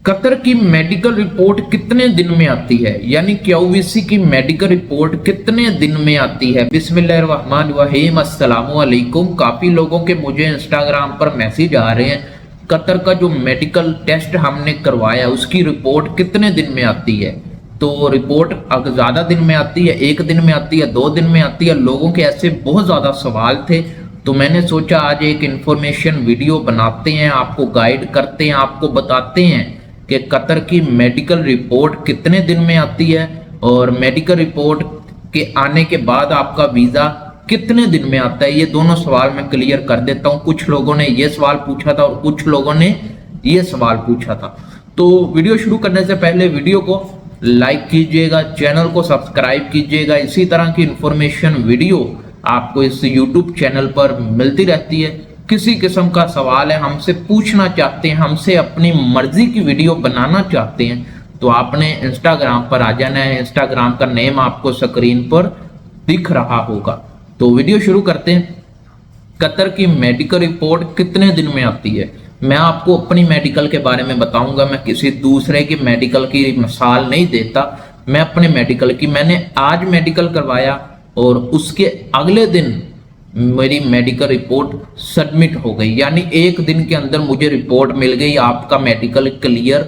Qatar की medical report कितने दिन में आती है, यानी क्यूवीसी की मेडिकल रिपोर्ट कितने दिन में आती है। बिस्मिल्लाहिर्रहमानिर्रहीम, अस्सलामु अलैकुम। काफी लोगों के मुझे इंस्टाग्राम पर मैसेज आ रहे हैं, कतर का जो मेडिकल टेस्ट हमने करवाया उसकी रिपोर्ट कितने दिन में आती है। तो रिपोर्ट अगर ज्यादा दिन में आती है, एक दिन में आती है, 2 दिन में आती है, लोगों के ऐसे बहुत ज्यादा सवाल थे। तो मैंने सोचा आज एक इंफॉर्मेशन वीडियो बनाते हैं, आपको गाइड करते हैं, आपको बताते हैं कि कतर की मेडिकल रिपोर्ट कितने दिन में आती है और मेडिकल रिपोर्ट के आने के बाद आपका वीजा कितने दिन में आता है। ये दोनों सवाल मैं क्लियर कर देता हूं। कुछ लोगों ने ये सवाल पूछा था और कुछ लोगों ने ये सवाल पूछा था। तो वीडियो शुरू करने से पहले वीडियो को लाइक कीजिएगा, चैनल को सब्सक्राइब कीजिएगा। इसी तरह की इंफॉर्मेशन वीडियो आपको इस यूट्यूब चैनल पर मिलती रहती है। किसी किस्म का सवाल है, हमसे पूछना चाहते हैं, हमसे अपनी मर्जी की वीडियो बनाना चाहते हैं, तो आपने इंस्टाग्राम पर आ जाना है। इंस्टाग्राम का नेम आपको स्क्रीन पर दिख रहा होगा। तो वीडियो शुरू करते हैं। कतर की मेडिकल रिपोर्ट कितने दिन में आती है। मैं आपको अपनी मेडिकल के बारे में बताऊंगा, मैं किसी दूसरे की मेडिकल की मिसाल नहीं देता। मैं अपने मेडिकल की, मैंने आज मेडिकल करवाया और उसके अगले दिन मेरी मेडिकल रिपोर्ट सबमिट हो गई, यानी एक दिन के अंदर मुझे रिपोर्ट मिल गई, आपका मेडिकल क्लियर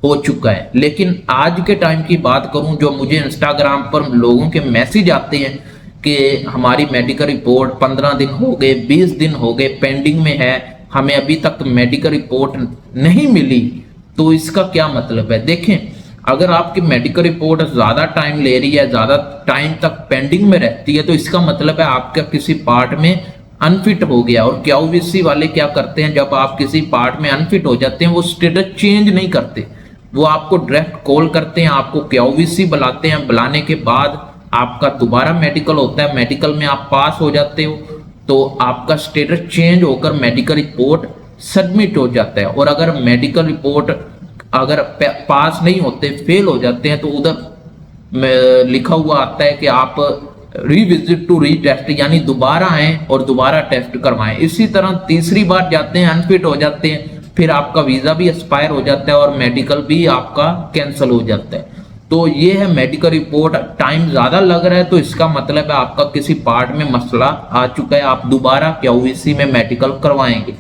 हो चुका है। लेकिन आज के टाइम की बात करूं, जो मुझे इंस्टाग्राम पर लोगों के मैसेज आते हैं कि हमारी मेडिकल रिपोर्ट 15 दिन हो गए, 20 दिन हो गए, पेंडिंग में है, हमें अभी तक मेडिकल रिपोर्ट नहीं मिली, तो इसका क्या मतलब है। देखें, अगर आपकी मेडिकल रिपोर्ट ज्यादा टाइम ले रही है, ज्यादा टाइम तक पेंडिंग में रहती है, तो इसका मतलब है आपका किसी पार्ट में अनफिट हो गया। और क्यूवीसी वाले क्या करते हैं, जब आप किसी पार्ट में अनफिट हो जाते हैं, वो स्टेटस चेंज नहीं करते, वो आपको डायरेक्ट कॉल करते हैं, आपको क्यूवीसी बुलाते हैं। बुलाने के बाद आपका दोबारा मेडिकल होता है, मेडिकल में आप पास हो जाते हो तो आपका स्टेटस चेंज होकर मेडिकल रिपोर्ट सबमिट हो जाता है। और अगर मेडिकल रिपोर्ट अगर पास नहीं होते, फेल हो जाते हैं, तो उधर लिखा हुआ आता है कि आप रीविजिट टू रीटेस्ट, यानी दोबारा आए और दोबारा टेस्ट करवाएं। इसी तरह तीसरी बार जाते हैं, अनफिट हो जाते हैं, फिर आपका वीजा भी एक्सपायर हो जाता है और मेडिकल भी आपका कैंसिल हो जाता है। तो ये है मेडिकल रिपोर्ट। टाइम ज्यादा लग रहा है तो इसका मतलब है आपका किसी पार्ट में मसला आ चुका है, आप दोबारा क्यूवीसी में मेडिकल करवाएंगे।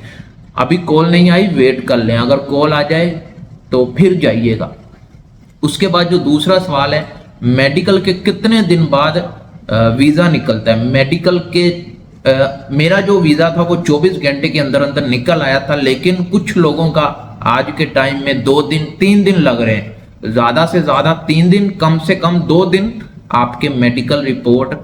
अभी कॉल नहीं आई, वेट कर लें, अगर कॉल आ जाए तो फिर जाइएगा। उसके बाद जो दूसरा सवाल है, मेडिकल के कितने दिन बाद वीजा निकलता है। मेडिकल के मेरा जो वीजा था वो 24 घंटे के अंदर अंदर निकल आया था, लेकिन कुछ लोगों का आज के टाइम में 2 दिन 3 दिन लग रहे हैं। ज्यादा से ज्यादा 3 दिन, कम से कम 2 दिन आपके मेडिकल रिपोर्ट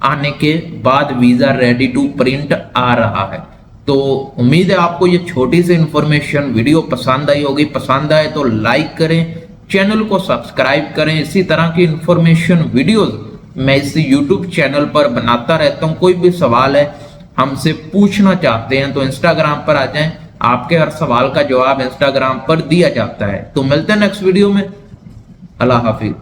आने के बाद वीजा रेडी टू प्रिंट आ रहा है। तो उम्मीद है आपको ये छोटी सी इंफॉर्मेशन वीडियो पसंद आई होगी। पसंद आए तो लाइक करें, चैनल को सब्सक्राइब करें। इसी तरह की इंफॉर्मेशन वीडियोस मैं इस यूट्यूब चैनल पर बनाता रहता हूं। कोई भी सवाल है, हमसे पूछना चाहते हैं तो इंस्टाग्राम पर आ जाएं, आपके हर सवाल का जवाब इंस्टाग्राम पर दिया जाता है। तो मिलते हैं नेक्स्ट वीडियो में। अल्लाह हाफिज।